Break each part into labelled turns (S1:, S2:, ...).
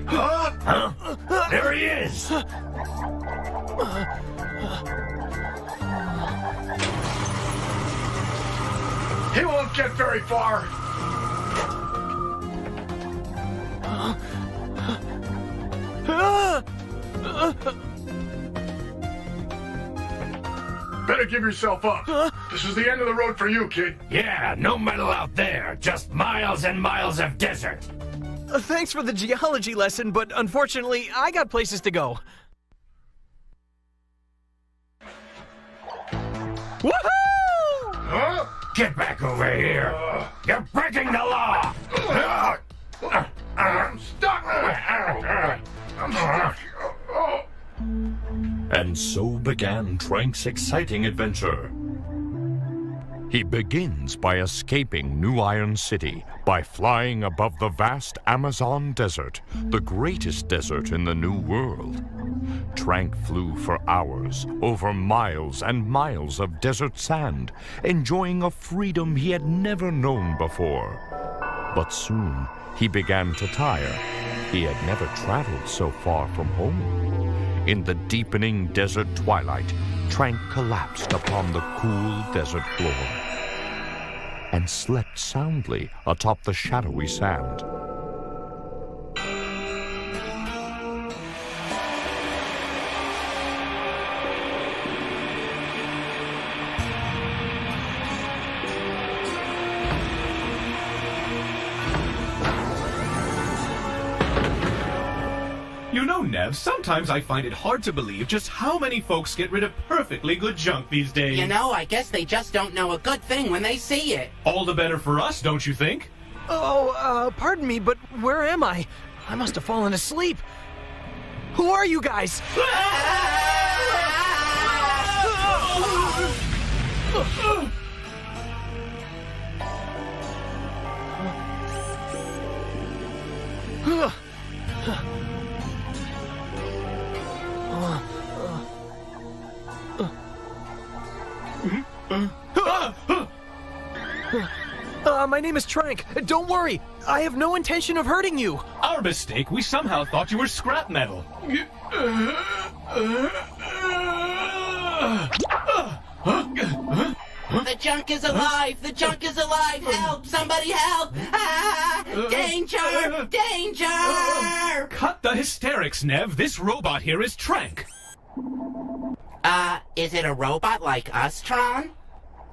S1: Huh? There he is!
S2: He won't get very far. Better give yourself up. This is the end of the road for you, kid.
S1: Yeah, no metal out there. Just miles and miles of desert.
S3: Thanks for the geology lesson, but unfortunately, I got places to go. Woohoo!
S2: Huh?
S1: Get back over here. You're breaking the law.
S2: I'm stuck. I'm stuck. Oh.
S4: And so began Trank's exciting adventure. He begins by escaping New Iron City by flying above the vast Amazon desert, the greatest desert in the New World. Trank flew for hours over miles and miles of desert sand, enjoying a freedom he had never known before. But soon he began to tire. He had never traveled so far from home. In the deepening desert twilight, Trank collapsed upon the cool desert floor and slept soundly atop the shadowy sand.
S5: You know, Nev, sometimes I find it hard to believe just how many folks get rid of perfectly good junk these days.
S6: You know, I guess they just don't know a good thing when they see it.
S5: All the better for us, don't you think?
S3: Oh, pardon me, but where am I? I must have fallen asleep. Who are you guys? My name is Trank. Don't worry. I have no intention of hurting you.
S5: Our mistake. We somehow thought you were scrap metal.
S6: The junk is alive! The junk is alive! Help! Somebody help! Ah! Danger! Danger!
S5: Cut the hysterics, Nev. This robot here is Trank.
S6: Is it a robot like us, Tron?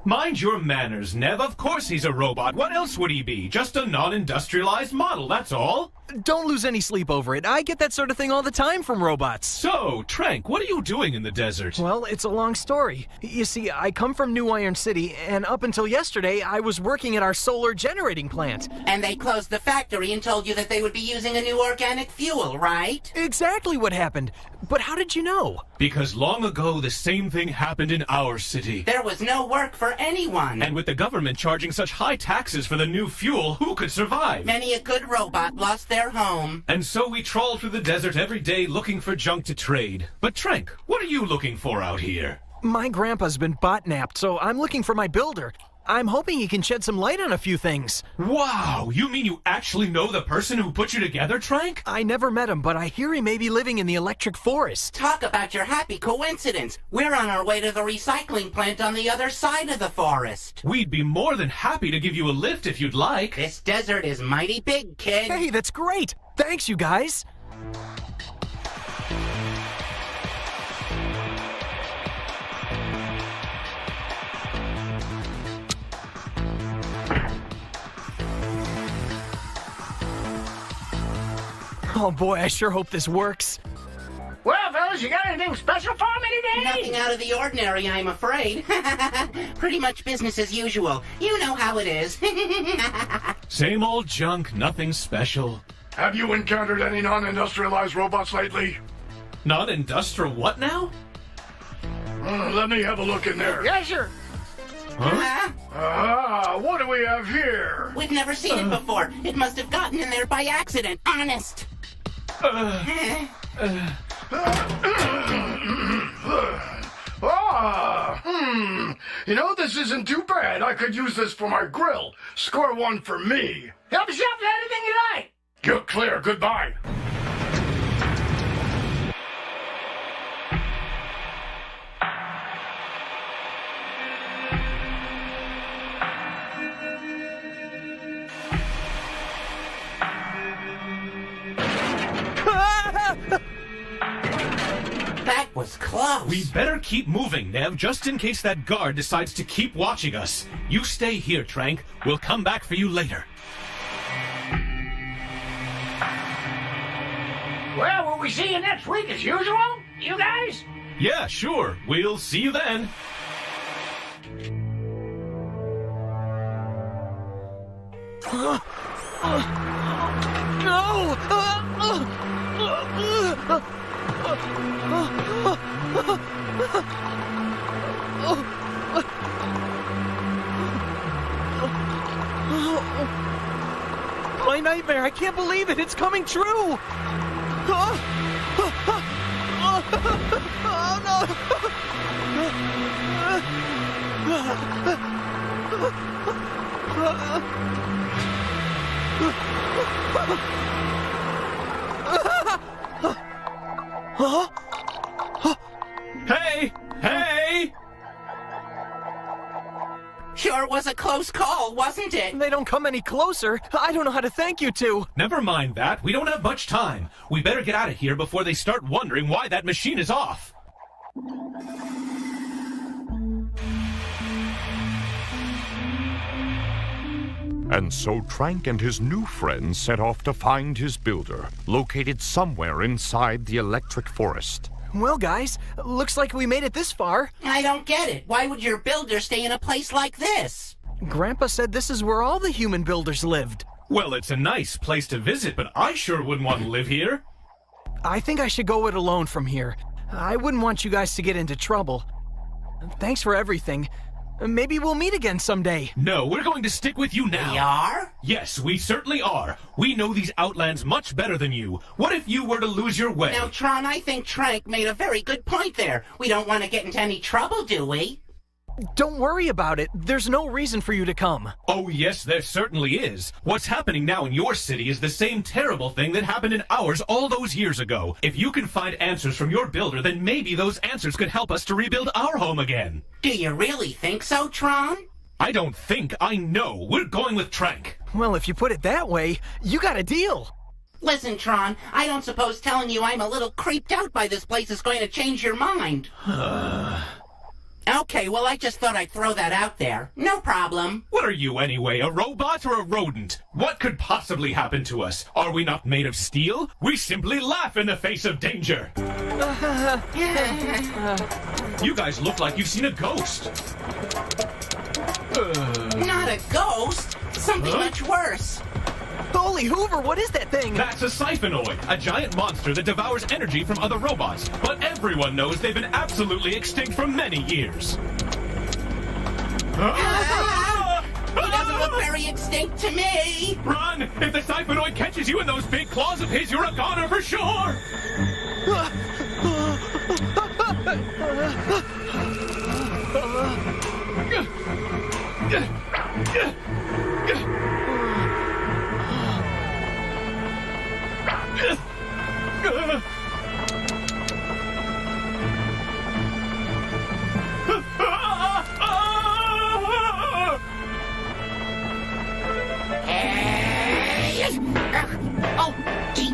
S5: Mind your manners, Nev. Of course he's a robot. What else would he be? Just a non-industrialized model, that's all.
S3: Don't lose any sleep over it. I get that sort of thing all the time from robots.
S5: So, Trank, what are you doing in the desert?
S3: Well, it's a long story. You see, I come from New Iron City, and up until yesterday, I was working at our solar generating plant.
S6: And they closed the factory and told you that they would be using a new organic fuel, right?
S3: Exactly what happened. But how did you know?
S5: Because long ago, the same thing happened in our city.
S6: There was no work for anyone.
S5: And with the government charging such high taxes for the new fuel, who could survive?
S6: Many a good robot lost their home.
S5: And so we trawl through the desert every day looking for junk to trade. But Trank, what are you looking for out here?
S3: My grandpa's been bot-napped, so I'm looking for my builder. I'm hoping he can shed some light on a few things.
S5: Wow! You mean you actually know the person who put you together, Trank?
S3: I never met him, but I hear he may be living in the electric forest.
S6: Talk about your happy coincidence. We're on our way to the recycling plant on the other side of the forest.
S5: We'd be more than happy to give you a lift if you'd like.
S6: This desert is mighty big, kid.
S3: Hey, that's great! Thanks, you guys! Oh boy, I sure hope this works.
S7: Well, fellas, you got anything special for me today?
S6: Nothing out of the ordinary, I'm afraid. Pretty much business as usual. You know how it is.
S5: Same old junk, nothing special.
S2: Have you encountered any non-industrialized robots lately?
S5: Non-industrial what now?
S2: Let me have a look in there.
S7: Yes, sir.
S5: Huh?
S2: What do we have here?
S6: We've never seen it before. It must have gotten in there by accident. Honest.
S2: You know, this isn't too bad. I could use this for my grill. Score one for me.
S7: Help yourself to anything you like.
S2: You're clear. Goodbye.
S6: was close.
S5: We better keep moving, Nev, just in case that guard decides to keep watching us. You stay here, Trank. We'll come back for you later.
S7: Well, will we see you next week as usual? You guys?
S5: Yeah, sure. We'll see you then.
S3: No! My nightmare, I can't believe it, it's coming true! Oh no!
S5: Hey! Hey!
S6: Sure was a close call, wasn't it?
S3: They don't come any closer. I don't know how to thank you two.
S5: Never mind that. We don't have much time. We better get out of here before they start wondering why that machine is off.
S4: And so Trank and his new friends set off to find his builder, located somewhere inside the electric forest.
S3: Well, guys, looks like we made it this far.
S6: I don't get it. Why would your builder stay in a place like this?
S3: Grandpa said this is where all the human builders lived.
S5: Well, it's a nice place to visit, but I sure wouldn't want to live here.
S3: I think I should go it alone from here. I wouldn't want you guys to get into trouble. Thanks for everything. Maybe we'll meet again someday.
S5: No, we're going to stick with you now.
S6: We are?
S5: Yes, we certainly are. We know these outlands much better than you. What if you were to lose your way?
S6: Now, Tron, I think Trank made a very good point there. We don't want to get into any trouble, do we?
S3: Don't worry about it. There's no reason for you to come.
S5: Oh, yes, there certainly is. What's happening now in your city is the same terrible thing that happened in ours all those years ago. If you can find answers from your builder, then maybe those answers could help us to rebuild our home again.
S6: Do you really think so, Tron?
S5: I don't think, I know. We're going with Trank.
S3: Well, if you put it that way, you got a deal.
S6: Listen, Tron, I don't suppose telling you I'm a little creeped out by this place is going to change your mind. Okay, well, I just thought I'd throw that out there. No problem.
S5: What are you anyway, a robot or a rodent? What could possibly happen to us? Are we not made of steel? We simply laugh in the face of danger. You guys look like you've seen a ghost.
S6: Not a ghost. Something much worse.
S3: Holy Hoover, what is that thing?
S5: That's a siphonoid, a giant monster that devours energy from other robots. But everyone knows they've been absolutely extinct for many years.
S6: He doesn't look very extinct to me.
S5: Run! If the siphonoid catches you in those big claws of his, you're a goner for sure!
S6: Oh, gee.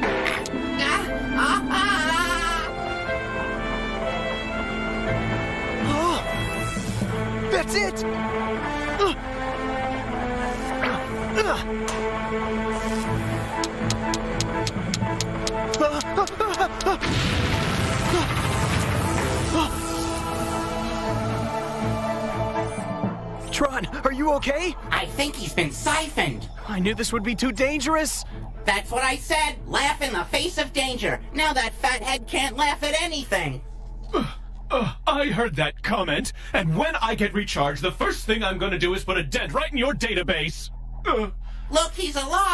S3: That's it! Tron, are you okay?
S6: I think he's been siphoned.
S3: I knew this would be too dangerous.
S6: That's what I said. Laugh in the face of danger. Now that fathead can't laugh at anything.
S5: I heard that comment, and when I get recharged, the first thing I'm gonna do is put a dent right in your database.
S6: Look, he's alive.